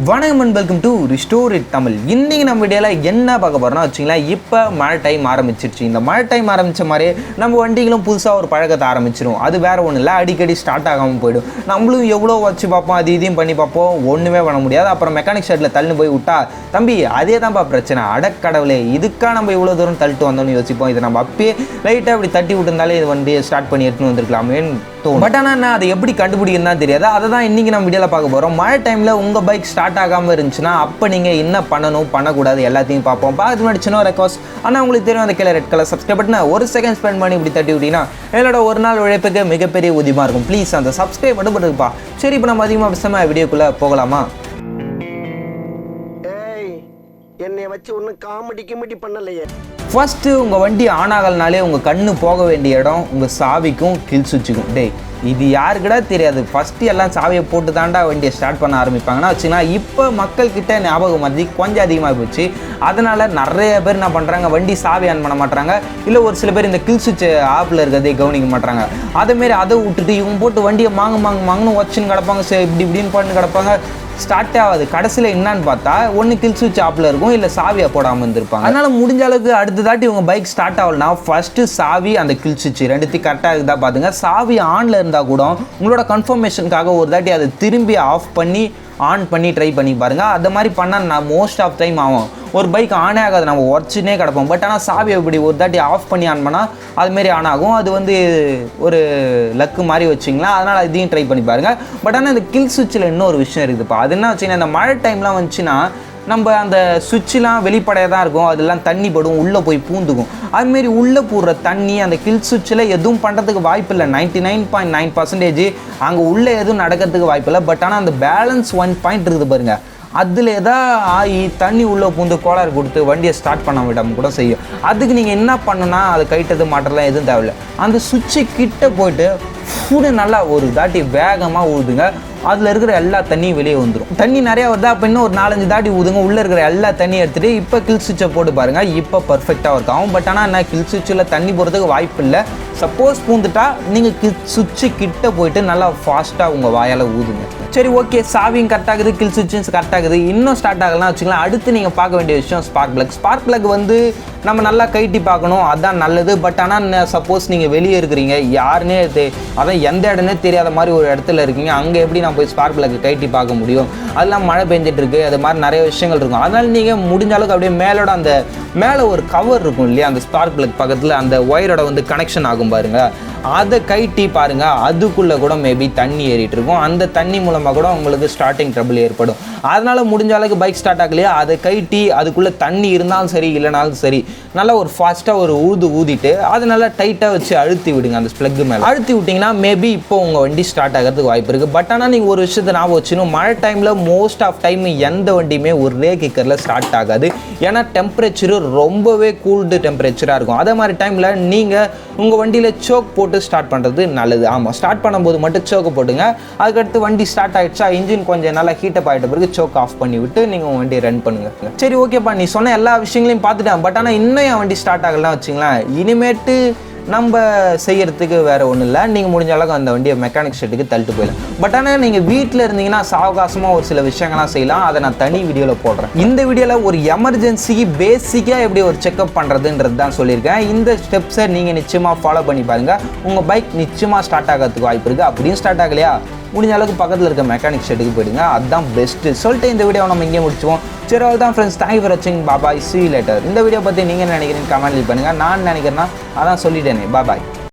வணக்கம் and welcome to restore it Tamil. இன்றைக்கி நம்ம வீடியோவில் என்ன பார்க்க போகிறோம்னா வச்சிங்களேன், இப்போ மழை டைம் ஆரம்பிச்சிருச்சு. இந்த மழை டைம் ஆரம்பித்த மாதிரி நம்ம வண்டிகளும் புதுசாக ஒரு பழக்கத்தை ஆரம்பிச்சிடும். அது வேறு ஒன்றும் இல்லை, அடிக்கடி ஸ்டார்ட் ஆகாமல் போயிடும். நம்மளும் எவ்வளோ வச்சு பார்ப்போம், அது இதையும் பண்ணி பார்ப்போம், ஒன்றுமே பண்ண முடியாது. அப்புறம் மெக்கானிக் ஷெட்டில் தள்ளி போய் விட்டா, தம்பி அதே தான்ப்பா பிரச்சனை, அடக்கடவுளே இதுக்காக நம்ம இவ்வளோ தூரம் தள்ளிட்டு வந்தோம்னு யோசிப்போம். இதை நம்ம அப்பயே லைட்டாக அப்படி தட்டி விட்டுருந்தாலே இது வண்டியை ஸ்டார்ட் பண்ணி எடுத்துன்னு வந்திருக்கலாமேன்னு தோணும். பட் ஆனால் நான் அதை எப்படி கண்டுபிடிக்கணும்னு தான் தெரியாது. அதை தான் இன்றைக்கி நம்ம வீடியோவில் பார்க்க போகிறோம். மழை டைமில் உங்கள் பைக் ஸ்டார்ட் ஆகாமல் இருந்துச்சுன்னா அப்போ நீங்கள் என்ன பண்ணணும் பண்ணக்கூடாது எல்லாத்தையும் பார்ப்போம். பார்த்து முன்னாடி சின்ன ரெக்வஸ்ட், ஆனால் உங்களுக்கு தெரியும் அந்த கீழே ரெட் கலர் சப்ஸ்கிரைப் பட்டனை ஒரு செகண்ட் ஸ்பெண்ட் பண்ணி இப்படி தட்டி விட்டீங்கன்னா என்னோட ஒரு நாள் உழைப்புக்கு மிகப்பெரிய உதவியாக இருக்கும். ப்ளீஸ் அந்த சப்ஸ்கிரைப் மட்டும் பண்ணுப்பா. சரி, இப்போ நம்ம அதிகமாக விஷயமா வீடியோக்குள்ளே போகலாமா? என்னை வச்சு ஒன்றும் காமெடி பண்ணலையே. ஃபஸ்ட்டு உங்கள் வண்டி ஆன் ஆகலனாலே உங்கள் கண்ணு போக வேண்டிய இடம் உங்கள் சாவிக்கும் கில் சுவிட்சுக்கும். இது யாருக்கிட்ட தெரியாது. ஃபஸ்ட்டு எல்லாம் சாவியை போட்டு தாண்டா வண்டியை ஸ்டார்ட் பண்ண ஆரம்பிப்பாங்கன்னா வச்சுன்னா, இப்போ மக்கள்கிட்ட ஞாபகம் மறதி கொஞ்சம் அதிகமாக போச்சு. அதனால் நிறைய பேர் என்ன பண்ணுறாங்க, வண்டி சாவி ஆன் பண்ண மாட்டாங்க. இல்லை ஒரு சில பேர் இந்த கில் சுவிட்ச் ஆப்பில் இருக்கிறதே கவனிக்க மாட்டாங்க. அதேமாரி அதை விட்டுட்டு இவங்க போட்டு வண்டியை மாங்கன்னு வச்சுன்னு கிடப்பாங்க, சரி இப்படின்னு பண்ணி கிடப்பாங்க. ஸ்டார்ட் ஆகாது. கடைசியில் என்னன்னு பார்த்தா ஒன்று கில் சுவிட்ச் ஆப்பில் இருக்கும், இல்லை சாவியை போடாமல் இருந்திருப்பாங்க. அதனால் முடிஞ்ச அளவுக்கு அடுத்த தாட்டி உங்கள் பைக் ஸ்டார்ட் ஆகலனா ஃபஸ்ட்டு சாவி அந்த கில் சுவிட்ச் ரெண்டுத்தையும் கரெக்டாக இருந்தால் பார்த்துங்க. சாவி ஆனில் இருந்தால் கூட உங்களோட கன்ஃபர்மேஷனுக்காக ஒரு தாட்டி அதை திரும்பி ஆஃப் பண்ணி ஆன் பண்ணி ட்ரை பண்ணி பாருங்கள். அது மாதிரி பண்ணால் நான் மோஸ்ட் ஆஃப் டைம் ஆகும் ஒரு பைக் ஆனே ஆகாது, நம்ம உடச்சுனே கிடப்போம். பட் ஆனால் சாவியை இப்படி ஒரு தாட்டி ஆஃப் பண்ணி ஆன் பண்ணால் அதுமாரி ஆன் ஆகும். அது வந்து ஒரு லக்கு மாதிரி வச்சிங்களா. அதனால் இதையும் ட்ரை பண்ணி பாருங்கள். பட் ஆனால் இந்த கில் சுவிட்சில் இன்னொரு விஷயம் இருக்குதுப்பா. அது என்ன வச்சிங்கன்னா, இந்த மழை டைம்லாம் வந்துச்சுன்னா நம்ம அந்த சுவிட்செலாம் வெளிப்படையாக தான் இருக்கும், அதெல்லாம் தண்ணி படும், உள்ளே போய் பூந்துக்கும். அதுமாரி உள்ளே போடுற தண்ணி அந்த கில் சுவிட்சில் எதுவும் பண்ணுறதுக்கு வாய்ப்பு இல்லை. 99.9% அங்கே உள்ளே எதுவும் நடக்கிறதுக்கு வாய்ப்பு இல்லை. பட் ஆனால் அந்த பேலன்ஸ் 1 பாயிண்ட் இருக்குது பாருங்கள், அதில் எதாவது ஆகி தண்ணி உள்ளே பூந்து கோளாறு கொடுத்து வண்டியை ஸ்டார்ட் பண்ண விடாமல் கூட செய்யும். அதுக்கு நீங்கள் என்ன பண்ணுன்னா, அதை கைட்டது மாட்டலாம் எதுவும் தேவையில்லை. அந்த சுவிட்சு கிட்ட போய்ட்டு ஃபுட்டு நல்லா ஒரு தாட்டி வேகமாக ஊதுங்க. அதில் இருக்கிற எல்லா தண்ணியும் வெளியே வந்துடும். தண்ணி நிறையா வருதா, அப்போ இன்னும் ஒரு 4-5 தாட்டி ஊதுங்க. உள்ளே இருக்கிற எல்லா தண்ணியும் எடுத்துகிட்டு இப்போ கில் சுவிட்சை போட்டு பாருங்கள். இப்போ பர்ஃபெக்டாக ஒர்க் ஆகும். பட் ஆனால் என்ன, கில் சுவிட்சில் தண்ணி போகிறதுக்கு வாய்ப்பு இல்லை. சப்போஸ் பூந்துட்டா நீங்கள் கில் சுவிட்சு கிட்ட போயிட்டு நல்லா ஃபாஸ்ட்டாக உங்கள் வாயால் ஊதுங்க. சரி, ஓகே, சாவியும் கரெக்டாகுது, கில் சுவிட்சும் கரெக்டாகுது. இன்னும் ஸ்டார்ட் ஆகலாம் வச்சுக்கலாம். அடுத்து நீங்கள் பார்க்க வேண்டிய விஷயம் ஸ்பார்க் பிளக். ஸ்பார்க் பிளக் வந்து நம்ம நல்லா கைட்டி பார்க்கணும், அதுதான் நல்லது. பட் ஆனால் சப்போஸ் நீங்கள் வெளியே இருக்கிறீங்க, யாருன்னே அதான் எந்த இடம்னே தெரியாத மாதிரி ஒரு இடத்துல இருக்கீங்க, அங்கே எப்படி நான் போய் ஸ்பார்க் பிளக்கை கைட்டி பார்க்க முடியும்? அதெல்லாம் மழை பெஞ்சிட்டு இருக்கு, அது மாதிரி நிறைய விஷயங்கள் இருக்கும். அதனால் நீங்கள் முடிஞ்ச அளவுக்கு அப்படியே மேலோட அந்த மேலே ஒரு கவர் இருக்கும் இல்லையா, அந்த ஸ்பார்க் பிளக் பக்கத்தில் அந்த ஒயரோட வந்து கனெக்ஷன் ஆகும் பாருங்கள், அதை கைட்டி பாருங்கள். அதுக்குள்ளே கூட மேபி தண்ணி ஏறிட்டு இருக்கும். அந்த தண்ணி மூலமாக கூட உங்களுக்கு ஸ்டார்டிங் ட்ரபிள் ஏற்படும். அதனால் முடிஞ்ச அளவுக்கு பைக் ஸ்டார்ட் ஆகலையா, அதை கைட்டி அதுக்குள்ளே தண்ணி இருந்தாலும் சரி இல்லைனாலும் சரி நல்லா ஒரு ஃபாஸ்ட்டாக ஒரு ஊதிட்டு அதை நல்லா டைட்டாக வச்சு அழுத்தி விடுங்க. அந்த ஸ்ப்ளக்கு மேலே அழுத்தி விட்டிங்கன்னா மேபி இப்போ உங்கள் வண்டி ஸ்டார்ட் ஆகிறதுக்கு வாய்ப்பு இருக்குது. பட் ஆனால் நீங்கள் ஒரு விஷயத்தை ஞாபகம் வச்சுக்கணும், மழை டைமில் மோஸ்ட் ஆஃப் டைம் எந்த வண்டியுமே ஒரே கிக்கரில் ஸ்டார்ட் ஆகாது. ஏன்னா டெம்பரேச்சரு ரொம்பவே கூல்டு டெம்பரேச்சராக இருக்கும். அதே மாதிரி டைமில் நீங்கள் உங்கள் வண்டியில் சோக் போட்டு ஸ்டார்ட் பண்ணுறது நல்லது. ஆமாம், ஸ்டார்ட் பண்ணும்போது மட்டும் சோக்கு போட்டுங்க. அதுக்கடுத்து வண்டி ஸ்டார்ட் ஆகிடுச்சா, இன்ஜின் கொஞ்சம் நல்லா ஹீட்டப் ஆகிட்ட பிறகு சோக் ஆஃப் பண்ணி விட்டு நீங்கள் உங்கள் வண்டியை ரன் பண்ணுங்கள். சரி, ஓகேப்பா, நீ சொன்ன எல்லா விஷயங்களையும் பார்த்துட்டேன். பட் ஆனால் இன்னும் என் வண்டி ஸ்டார்ட் ஆகலாம் வச்சுங்களேன். இனிமேட்டு நம்ம செய்யறதுக்கு வேறு ஒன்றும் இல்லை. நீங்கள் முடிஞ்ச அளவுக்கு அந்த வண்டியை மெக்கானிக் ஷெட்டுக்கு தள்ளிட்டு போயிடலாம். பட் ஆனால் நீங்கள் வீட்டில் இருந்தீங்கன்னா சாவகாசமாக ஒரு சில விஷயங்கள்லாம் செய்யலாம். அதை நான் தனி வீடியோவில் போடுறேன். இந்த வீடியோவில் ஒரு எமர்ஜென்சிக்கு பேசிக்காக எப்படி ஒரு செக்அப் பண்ணுறதுன்றது தான் சொல்லியிருக்கேன். இந்த ஸ்டெப்ஸை நீங்கள் நிச்சயமாக ஃபாலோ பண்ணி பாருங்கள். உங்கள் பைக் நிச்சயமாக ஸ்டார்ட் ஆகிறதுக்கு வாய்ப்பு இருக்குது. அப்படியும் ஸ்டார்ட் ஆகலையா, முடிஞ்ச அளவுக்கு பக்கத்தில் இருக்க மெக்கானிக் ஷெட்டுக்கு போயிடுங்க. அதுதான் பெஸ்ட்டு சொல்லிட்டு இந்த வீடியோ நம்ம இங்கே முடிச்சுவோம். சரி, அவ்வளோ தான் ஃப்ரெண்ட்ஸ். தேங்க்யூ ஃபார் வாட்சிங். பாய், see you later. இந்த வீடியோ பற்றி நீங்கள் என்ன நினைக்கிறீங்க கமெண்ட் பண்ணுங்கள். நான் நினைக்கிறேன்னா அதான் சொல்லிட்டேனே. பாய்.